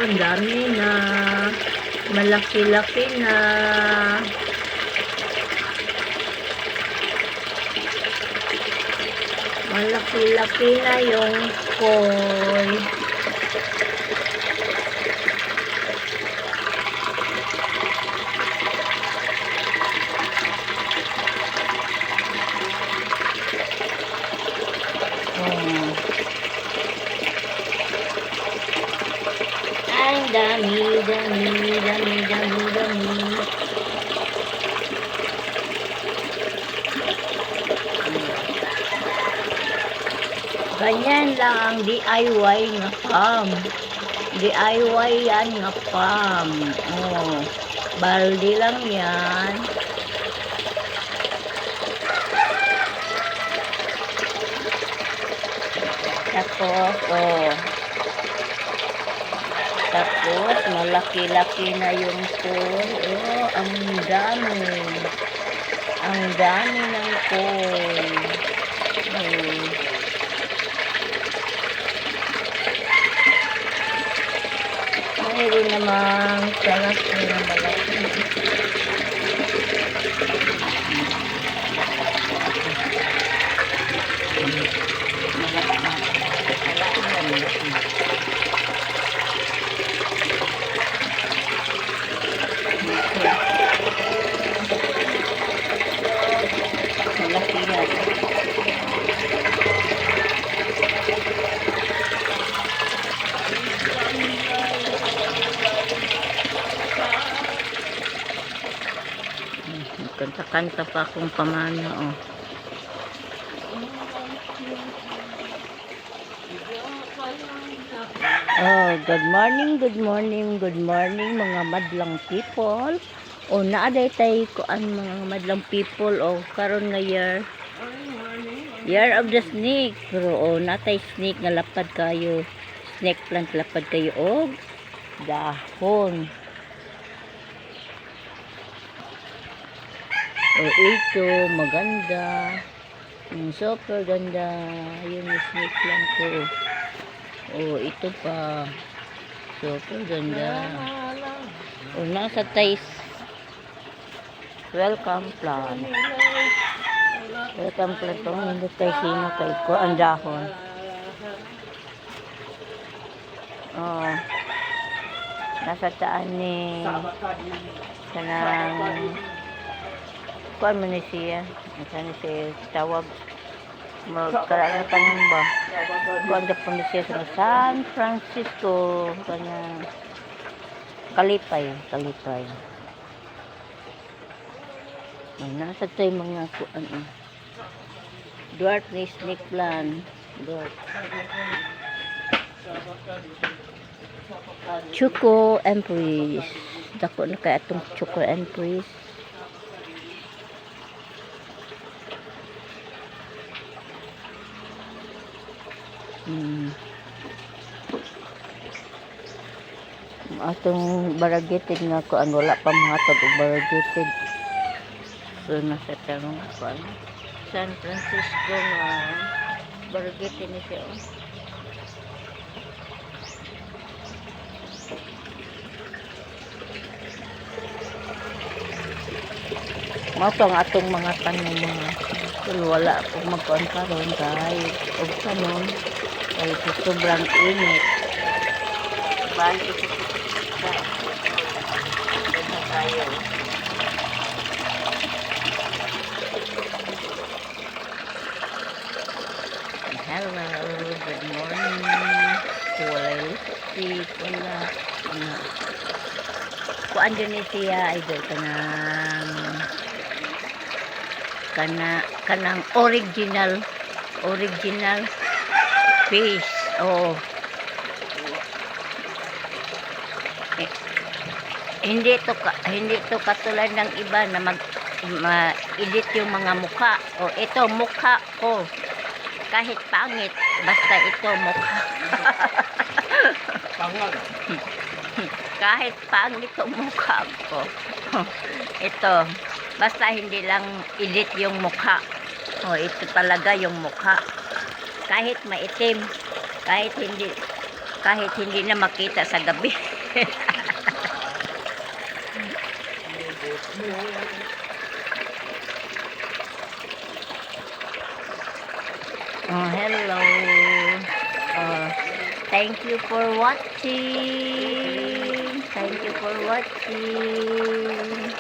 ang dami na. Malaki-laki na. Malaki-laki na yung koi. Ang dami. Ganyan lang ang DIY nga farm. DIY yan nga farm. Oh, balde lang yan. Tapos, tapos, malaki-laki na yung koi. Oh, ang dami. Ang dami ng koi. Mayroon namang salas na malaki. Malaki yan. Kanta-kanta pa akong pamana, oh. Oh, good morning mga madlang people. O naaday tay ko ang mga madlang people o karon nga year of the snake. Pero natay snake nga lapad kayo. Snake plant lapad kayo og dahon. Ito maganda. Super ganda. Yun yung snake plant ko. Ito pa. Super ganda. Nasa taste. Welcome plant. Welcome plant. Hindi tayo sino kay ko. Ang dahon. Nasa taan ni kanang kuan man ni siya. Nasa ni siya tawag. Magkaragatan ba? Kuan ka po ni siya sa San Francisco. Kanya Kalipay. Nasa tayo mga kuan. Dwarf ni snake plant. Dwarf. Choco Empress. Dako na kaya itong Choco Empress. Atong variegated nga ko wala pa mahatag og variegated. So nasa tanong ko San Francisco nga variegated ni siya. Mato ang atong mga tanom mga wala po magkuhan karon kahit og tanom kahit sobrang init. Bali ito tayo. Hello, good morning. Walay lipstick, wala. Kuan din siya, idol kanang original fish. Hindi to katulad ng iba na ma-edit yung mga mukha. Ito mukha ko. Kahit pangit, basta ito mukha. Kahit pangit yung mukha ko. Ito, basta hindi lang edit yung mukha. Ito talaga yung mukha. Kahit maitim, kahit hindi kahit hindi na makita sa gabi. Oh, hello. Thank you for watching. Thank you for watching.